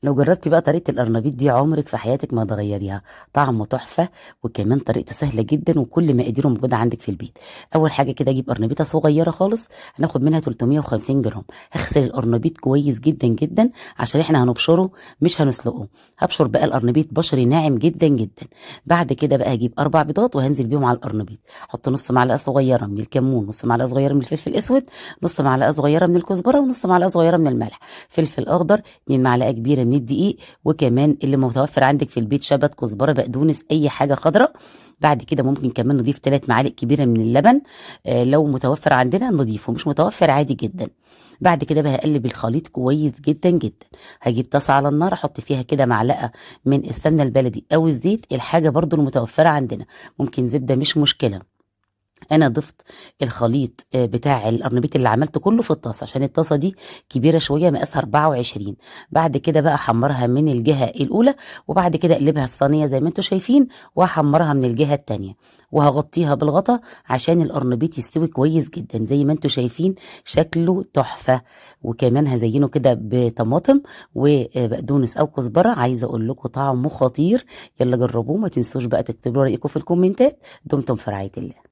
لو جربتي بقى طريقة القرنبيط دي عمرك في حياتك ما هتغيريها. طعمه تحفة، وكمان طريقته سهلة جدا، وكل مقاديره موجودة عندك في البيت. أول حاجة كده أجيب قرنبيطة صغيرة خالص، هناخد منها 350 جرام. هغسل القرنبيط كويس جدا جدا عشان احنا هنبشره مش هنسلقه. هبشر بقى القرنبيط بشري ناعم جدا جدا. بعد كده بقى هجيب 4 بيضات وهنزل بيهم على القرنبيط. حط نص معلقة صغيرة من الكمون، نص معلقة صغيرة من الفلفل الأسود، نص معلقة صغيرة من الكزبرة، ونص معلقة صغيرة من الملح. فلفل أخضر 2 معلقة كبيرة من الدقيق، وكمان اللي متوفر عندك في البيت شبت، كزبره، بقدونس، اي حاجه خضراء. بعد كده ممكن كمان نضيف 3 معالق كبيره من اللبن. لو متوفر عندنا نضيفه، مش متوفر عادي جدا. بعد كده بقى هقلب الخليط كويس جدا جدا. هجيب طاسه على النار، احط فيها كده معلقه من السمنه البلدي او الزيت، الحاجه برضو المتوفره عندنا. ممكن زبده مش مشكله. انا ضفت الخليط بتاع القرنبيط اللي عملته كله في الطاسه، عشان الطاسه دي كبيره شويه مقاسها 24. بعد كده بقى احمرها من الجهه الاولى، وبعد كده اقلبها في صينيه زي ما انتم شايفين، واحمرها من الجهه التانيه. وهغطيها بالغطا عشان القرنبيط يستوي كويس جدا زي ما انتم شايفين. شكله تحفه. وكمان هزينه كده بطماطم وبقدونس او كزبره. عايزه اقول لكم طعمه خطير. يلا جربوه، ما تنسوش بقى تكتبوا رايكم في الكومنتات. دمتم في رعايه الله.